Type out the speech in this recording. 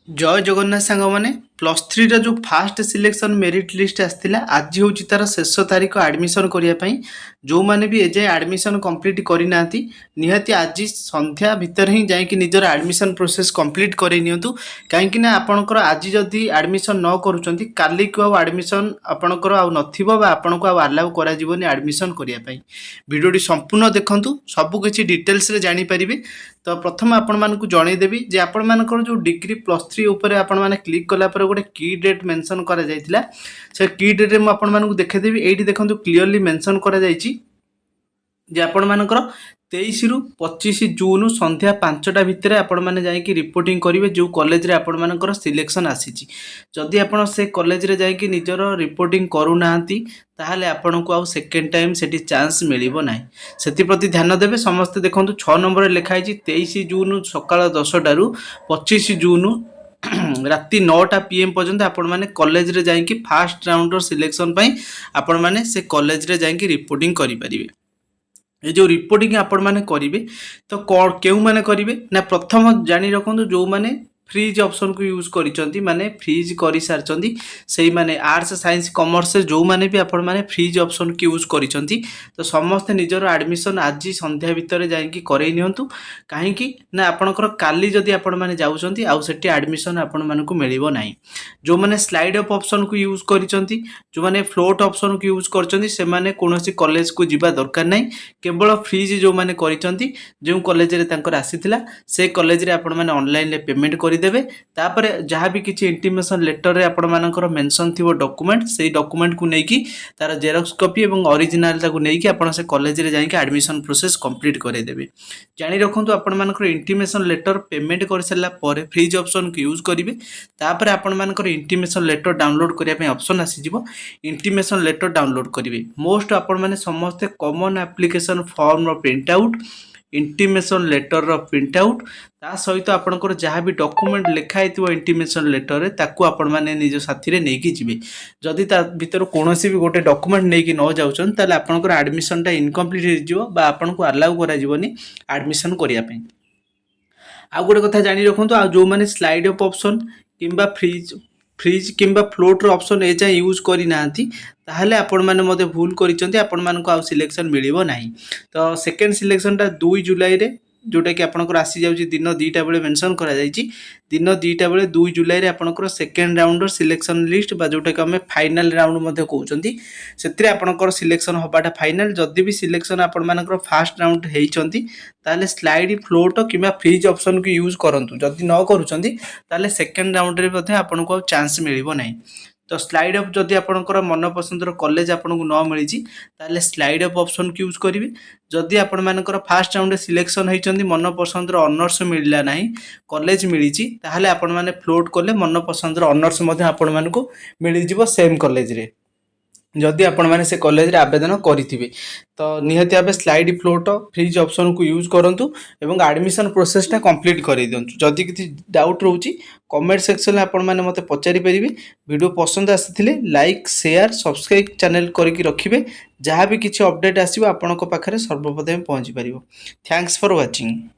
जय जगन्नाथ सांग मैंने प्लस थ्री जो फास्ट सिलेक्शन मेरिट लिस्ट आसाला आज हूँ तार शेष तारीख आडमिशन करने जो मैंने भी एजाए आडमिशन कंप्लीट करना निहाती आज संध्या भितर ही जाकि निजर आडमिशन प्रोसेस कंप्लीट करनी कहीं आपणकर आज जदि आडमिशन न करुँच काली को आडमिशन आपणकर आपन को आलाउ कर आडमिशन करने भिडियोटी संपूर्ण देखूँ सबकि डिटेल्स जानीपारे। तो प्रथम आपण मानक जनईदेवी जे आपण मानकर जो डिग्री प्लस थ्री उपरे आपण माने क्लिक कला पर गोटे की डेट मेंशन करा जायतिला से की डेट रे आपण मानक देखेदेवी एठी देखंतु क्लियरली मेंशन करा जायछि जे आपण मानकर 23 रु 25 जून संध्या 5टा भितर आपण माने जायकि रिपोर्टिंग करिवे जो कॉलेज रे आपण मानकर सिलेक्शन आसीछि। जदि आपण से कॉलेज रे जायकि निजर रिपोर्टिंग करू नाहंती ताहले आपण को आउ सेकेंड टाइम सेठी चांस मिलिबो नाही सेति प्रति ध्यान देबे। समस्त देखंतु 6 नंबर लेखा है 23 जून सकाळ 10टा रु 25 जून राति 9टा PM पर्यंत आपण माने कॉलेज रे जायकि फास्ट राउंड सिलेक्शन पई आपण माने से कॉलेज रे जायकि रिपोर्टिंग करि परिबे। ये जो रिपोर्टिंग आपण माने करिवे तो केउ माने करिवे ना प्रथम जानी रखंतु जो माने फ्रीज ऑप्शन को यूज करिसंती माने फ्रीज करि सारचंती सेही माने आर्ट्स साइंस कॉमर्स जो माने भी आपण माने फ्रीज ऑप्शन को यूज करिसंती तो समस्त निजर एडमिशन आज संध्या भितर जायकि करई नियंतु काहेकि ना आपणकर काली जदि आपण माने जाउसंती आउ सेठी एडमिशन आपण मानकु मिलिबो नाही। जो माने स्लाइड अप ऑप्शन को यूज करिसंती जो माने फ्लोट ऑप्शन को यूज करचंती से माने कोनोसी कॉलेज को जिबा दरकार नाही केवल फ्रीज जो माने करिसंती जो कॉलेज रे तांकर आसीथिला से कॉलेज रे आपण माने ऑनलाइन ले पेमेंट करि देबे तापर जहाँ भी किसी इंटीमेशन लेटर रे आपण मानकर मेंशन थिबो डॉक्यूमेंट से डॉक्यूमेंट को नेकी तार जेरॉक्स कॉपी एवं ओरिजिनल ताको नेकी आपण से कॉलेज रे जाई के एडमिशन प्रोसेस कंप्लीट करे देबे। जानि रखंतु आपण मानकर इंटीमेशन लेटर पेमेंट कर सला परे फ्रीज ऑप्शन को यूज करिवे तापर आपण मानकर इंटीमेशन लेटर डाउनलोड करिया पे ऑप्शन आसी जिवो इंटीमेशन लेटर डाउनलोड करिवे। मोस्ट आपण माने समस्त कॉमन एप्लिकेशन फॉर्म रो प्रिंट आउट इंटीमेशन लेटर रो प्रिंट आउट ता सहित आपनकर जहाँ भी डॉक्यूमेंट लिखाई इंटीमेशन लेटर रे ताकू आपण माने निज साथी रे नेकी जिवे। जदि ता भीतर कोनोसी भी गोटे डॉक्यूमेंट नेकी न जाउछन ताले आपनकर एडमिशन टा इनकम्प्लीट हो जिवो बा आपन को अलाउ करा जिवोनी एडमिशन करिया पे। आ गोटे कथा जानि रखंतु आ जो माने स्लाइड अप ऑप्शन किंबा फ्रीज किंबा फ्लोट रो ऑप्शन ए जा यूज करि नांती ताहले आपण माने मते भूल करिसंती आपण मानको आ सिलेक्शन मिलिबो नाही। तो सेकंड सिलेक्शन टा 2 जुलाई रे जोटा कि आपनकर आसी जाउची दिन 2टा बेले मेंशन करा जाईची दिन 2टा बेले 2 जुलाई रे आपनकर सेकंड राउंड सिलेक्शन लिस्ट बा जोटा कि हमें फाइनल राउंड मध्ये कहउचंती सेत्रे आपनकर सिलेक्शन होबाटा फाइनल। जदि भी सिलेक्शन आपण मानकर फास्ट राउंड हेइचंती ताले स्लाइड फ्लोट किबा फ्रीज ऑप्शन को यूज करंतु जदि न करूचंती ताले सेकंड राउंड रे मध्ये आपनको चांस मिलिबो नाही। तो स्लाइड अप जदि आपनकर मन पसंदर कॉलेज आपनको न मिली ताले स्लाइड अप ऑप्शन को यूज करिवे। जदि आपण मानकर फास्ट राउंड सिलेक्शन होइचंदी मन पसंदर ऑनर्स मिलला नाही कॉलेज मिली ताहले आपण माने फ्लोट कले मन पसंदर ऑनर्स मध्ये आपण मानको मिली जिवो सेम कॉलेज रे जदि आपण माने से कॉलेज रे आवेदन करिथिबे। तो निहति आबे स्लाइड फ्लोट फ्रीज ऑप्शन को यूज करंतु एवं एडमिशन प्रोसेस टा कंप्लीट करि दियंतु। जदि किछि डाउट रहउची कमेंट सेक्शन आपण माने मते पचारि परिबे। वीडियो पसंद आसिथिले लाइक शेयर सब्सक्राइब चैनल करिकि रखिबे जहाँ भी किछि अपडेट आसीबो आपनको पाखरे सर्वप्रथम पहुंची परिबो। Thanks for watching.